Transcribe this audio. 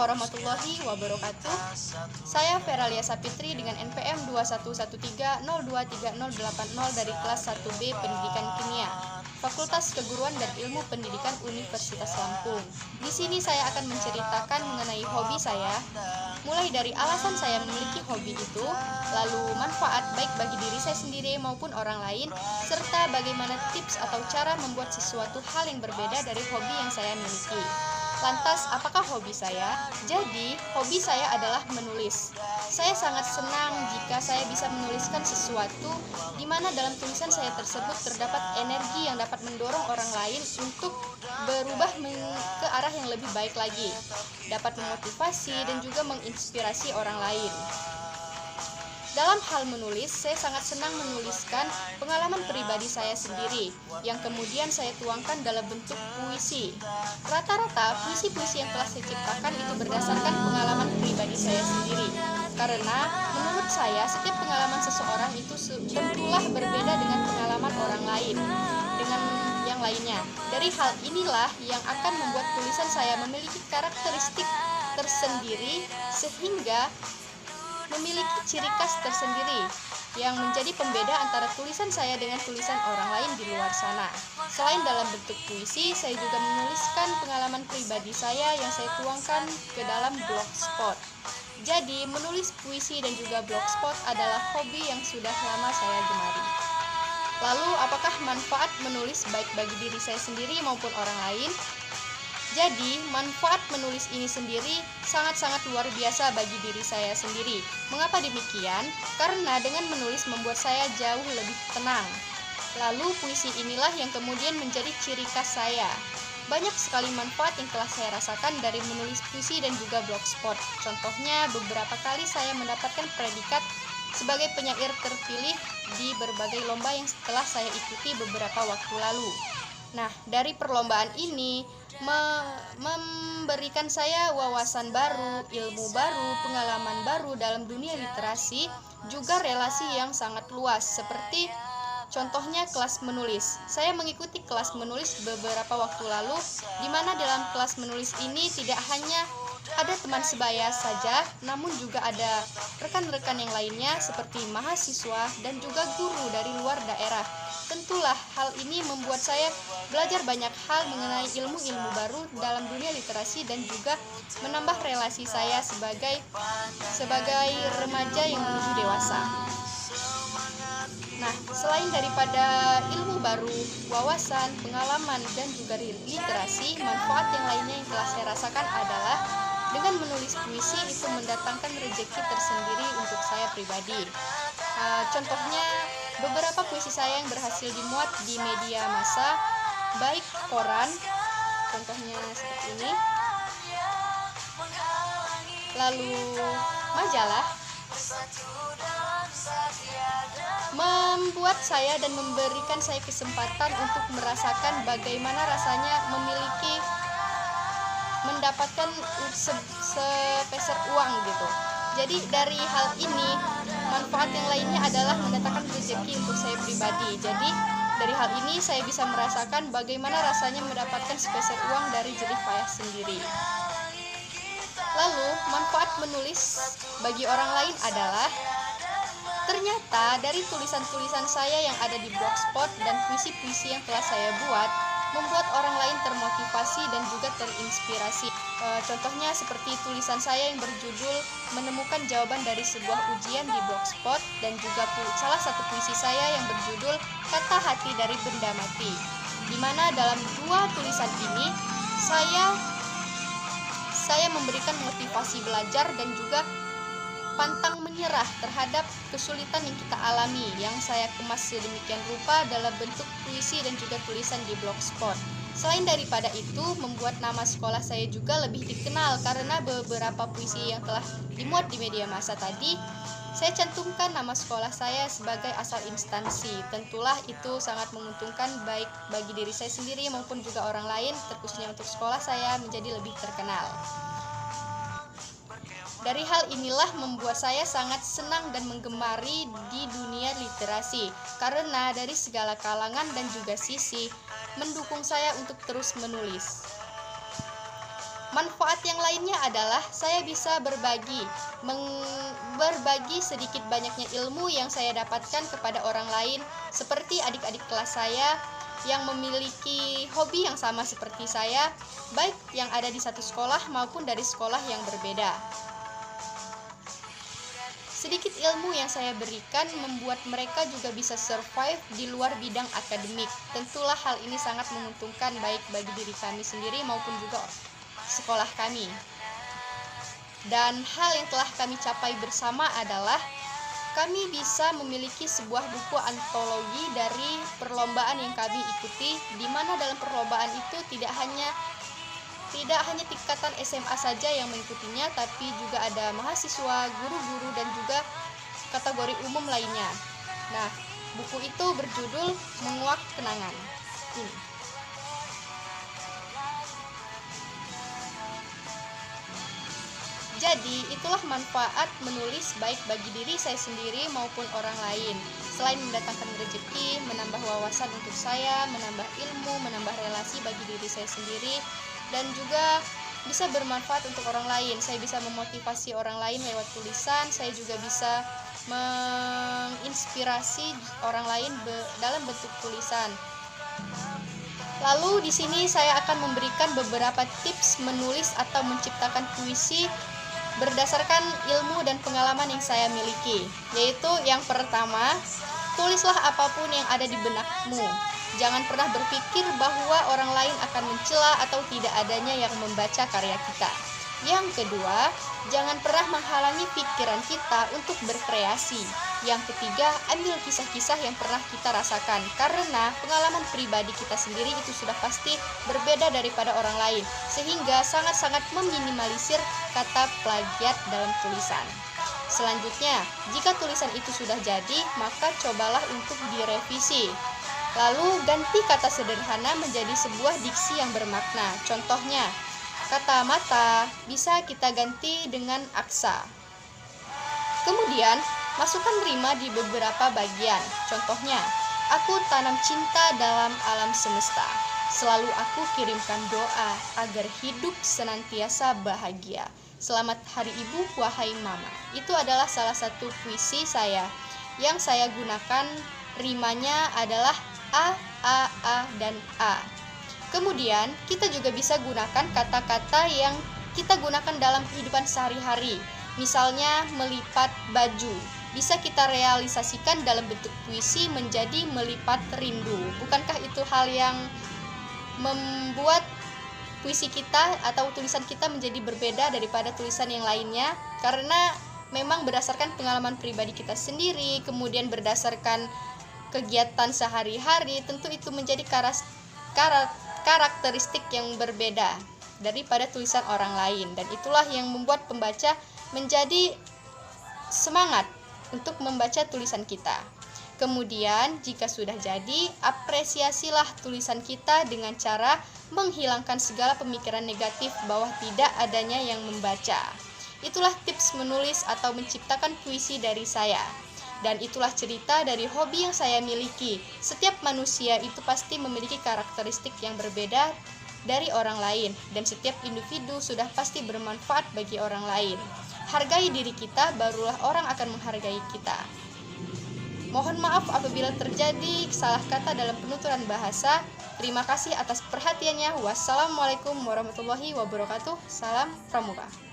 warahmatullahi wabarakatuh. Saya Veralia Sapitri dengan NPM 2113023080 dari kelas 1B Pendidikan Kimia, Fakultas Keguruan dan Ilmu Pendidikan Universitas Lampung. Di sini saya akan menceritakan mengenai hobi saya, mulai dari alasan saya memiliki hobi itu, lalu manfaat baik bagi diri saya sendiri maupun orang lain, serta bagaimana tips atau cara membuat sesuatu hal yang berbeda dari hobi yang saya miliki. Lantas, apakah hobi saya? Jadi, hobi saya adalah menulis. Saya sangat senang jika saya bisa menuliskan sesuatu di mana dalam tulisan saya tersebut terdapat energi yang dapat mendorong orang lain untuk berubah ke arah yang lebih baik lagi, dapat memotivasi dan juga menginspirasi orang lain. Dalam hal menulis, saya sangat senang menuliskan pengalaman pribadi saya sendiri, yang kemudian saya tuangkan dalam bentuk puisi. Rata-rata puisi-puisi yang telah saya ciptakan itu berdasarkan pengalaman pribadi saya sendiri. Karena menurut saya, setiap pengalaman seseorang itu tentulah berbeda dengan pengalaman orang lain, dengan yang lainnya. Dari hal inilah yang akan membuat tulisan saya memiliki karakteristik tersendiri, sehingga memiliki ciri khas tersendiri yang menjadi pembeda antara tulisan saya dengan tulisan orang lain di luar sana. Selain dalam bentuk puisi, saya juga menuliskan pengalaman pribadi saya yang saya tuangkan ke dalam blogspot. Jadi, menulis puisi dan juga blogspot adalah hobi yang sudah lama saya gemari. Lalu, apakah manfaat menulis baik bagi diri saya sendiri maupun orang lain? Jadi, manfaat menulis ini sendiri sangat-sangat luar biasa bagi diri saya sendiri. Mengapa demikian? Karena dengan menulis membuat saya jauh lebih tenang. Lalu, puisi inilah yang kemudian menjadi ciri khas saya. Banyak sekali manfaat yang telah saya rasakan dari menulis puisi dan juga blogspot. Contohnya, beberapa kali saya mendapatkan predikat sebagai penyair terpilih di berbagai lomba yang telah saya ikuti beberapa waktu lalu. Nah, dari perlombaan ini memberikan saya wawasan baru, ilmu baru, pengalaman baru dalam dunia literasi, juga relasi yang sangat luas, seperti contohnya kelas menulis. Saya mengikuti kelas menulis beberapa waktu lalu, di mana dalam kelas menulis ini tidak hanya ada teman sebaya saja, namun juga ada rekan-rekan yang lainnya seperti mahasiswa dan juga guru dari luar daerah. Tentulah hal ini membuat saya belajar banyak hal mengenai ilmu-ilmu baru dalam dunia literasi dan juga menambah relasi saya sebagai remaja yang menuju dewasa. Nah, selain daripada ilmu baru, wawasan, pengalaman, dan juga literasi, manfaat yang lainnya yang telah saya rasakan adalah dengan menulis puisi itu mendatangkan rezeki tersendiri untuk saya pribadi. Contohnya, beberapa puisi saya yang berhasil dimuat di media massa, baik koran, contohnya seperti ini, lalu majalah, membuat saya dan memberikan saya kesempatan untuk merasakan bagaimana rasanya mendapatkan sepeser uang gitu. Jadi dari hal ini, manfaat yang lainnya adalah mendatangkan rezeki untuk saya pribadi. Jadi dari hal ini saya bisa merasakan bagaimana rasanya mendapatkan sepeser uang dari jerih payah sendiri. Lalu, manfaat menulis bagi orang lain adalah ternyata dari tulisan-tulisan saya yang ada di blogspot dan puisi-puisi yang telah saya buat membuat orang lain termotivasi dan juga terinspirasi. Contohnya seperti tulisan saya yang berjudul Menemukan Jawaban dari Sebuah Ujian di blogspot, dan juga salah satu puisi saya yang berjudul Kata Hati dari Benda Mati, di mana dalam dua tulisan ini saya memberikan motivasi belajar dan juga pantang menyerah terhadap kesulitan yang kita alami, yang saya kemas sedemikian rupa dalam bentuk puisi dan juga tulisan di blogspot. Selain daripada itu, membuat nama sekolah saya juga lebih dikenal karena beberapa puisi yang telah dimuat di media massa tadi, saya cantumkan nama sekolah saya sebagai asal instansi. Tentulah itu sangat menguntungkan baik bagi diri saya sendiri maupun juga orang lain, terkhususnya untuk sekolah saya menjadi lebih terkenal. Dari hal inilah membuat saya sangat senang dan menggemari di dunia literasi, karena dari segala kalangan dan juga sisi mendukung saya untuk terus menulis. Manfaat yang lainnya adalah saya bisa berbagi sedikit banyaknya ilmu yang saya dapatkan kepada orang lain, seperti adik-adik kelas saya yang memiliki hobi yang sama seperti saya, baik yang ada di satu sekolah maupun dari sekolah yang berbeda. Sedikit ilmu yang saya berikan membuat mereka juga bisa survive di luar bidang akademik. Tentulah hal ini sangat menguntungkan baik bagi diri kami sendiri maupun juga sekolah kami. Dan hal yang telah kami capai bersama adalah kami bisa memiliki sebuah buku antologi dari perlombaan yang kami ikuti, di mana dalam perlombaan itu tidak hanya tingkatan SMA saja yang mengikutinya, tapi juga ada mahasiswa, guru-guru, dan juga kategori umum lainnya. Nah, buku itu berjudul Menguak Kenangan. Ini. Jadi, itulah manfaat menulis baik bagi diri saya sendiri maupun orang lain. Selain mendatangkan rezeki, menambah wawasan untuk saya, menambah ilmu, menambah relasi bagi diri saya sendiri, dan juga bisa bermanfaat untuk orang lain. Saya bisa memotivasi orang lain lewat tulisan, saya juga bisa menginspirasi orang lain dalam bentuk tulisan. Lalu di sini saya akan memberikan beberapa tips menulis atau menciptakan puisi berdasarkan ilmu dan pengalaman yang saya miliki. Yaitu yang pertama, tulislah apapun yang ada di benakmu. Jangan pernah berpikir bahwa orang lain akan mencela atau tidak adanya yang membaca karya kita. Yang kedua, jangan pernah menghalangi pikiran kita untuk berkreasi. Yang ketiga, ambil kisah-kisah yang pernah kita rasakan, karena pengalaman pribadi kita sendiri itu sudah pasti berbeda daripada orang lain, sehingga sangat-sangat meminimalisir kata plagiat dalam tulisan. Selanjutnya, jika tulisan itu sudah jadi, maka cobalah untuk direvisi. Lalu ganti kata sederhana menjadi sebuah diksi yang bermakna. Contohnya, kata mata bisa kita ganti dengan aksa. Kemudian, masukkan rima di beberapa bagian. Contohnya, aku tanam cinta dalam alam semesta. Selalu aku kirimkan doa agar hidup senantiasa bahagia. Selamat Hari Ibu, wahai Mama. Itu adalah salah satu puisi saya yang saya gunakan rimanya adalah A, dan A. Kemudian, kita juga bisa gunakan kata-kata yang kita gunakan dalam kehidupan sehari-hari. Misalnya, melipat baju. Bisa kita realisasikan dalam bentuk puisi menjadi melipat rindu. Bukankah itu hal yang membuat puisi kita atau tulisan kita menjadi berbeda daripada tulisan yang lainnya? Karena memang berdasarkan pengalaman pribadi kita sendiri, kemudian berdasarkan kegiatan sehari-hari, tentu itu menjadi karakteristik yang berbeda daripada tulisan orang lain, dan itulah yang membuat pembaca menjadi semangat untuk membaca tulisan kita. Kemudian, jika sudah jadi, apresiasilah tulisan kita dengan cara menghilangkan segala pemikiran negatif bahwa tidak adanya yang membaca. Itulah tips menulis atau menciptakan puisi dari saya. Dan itulah cerita dari hobi yang saya miliki. Setiap manusia itu pasti memiliki karakteristik yang berbeda dari orang lain, dan setiap individu sudah pasti bermanfaat bagi orang lain. Hargai diri kita, barulah orang akan menghargai kita. Mohon maaf apabila terjadi salah kata dalam penuturan bahasa. Terima kasih atas perhatiannya. Wassalamualaikum warahmatullahi wabarakatuh. Salam Pramuka.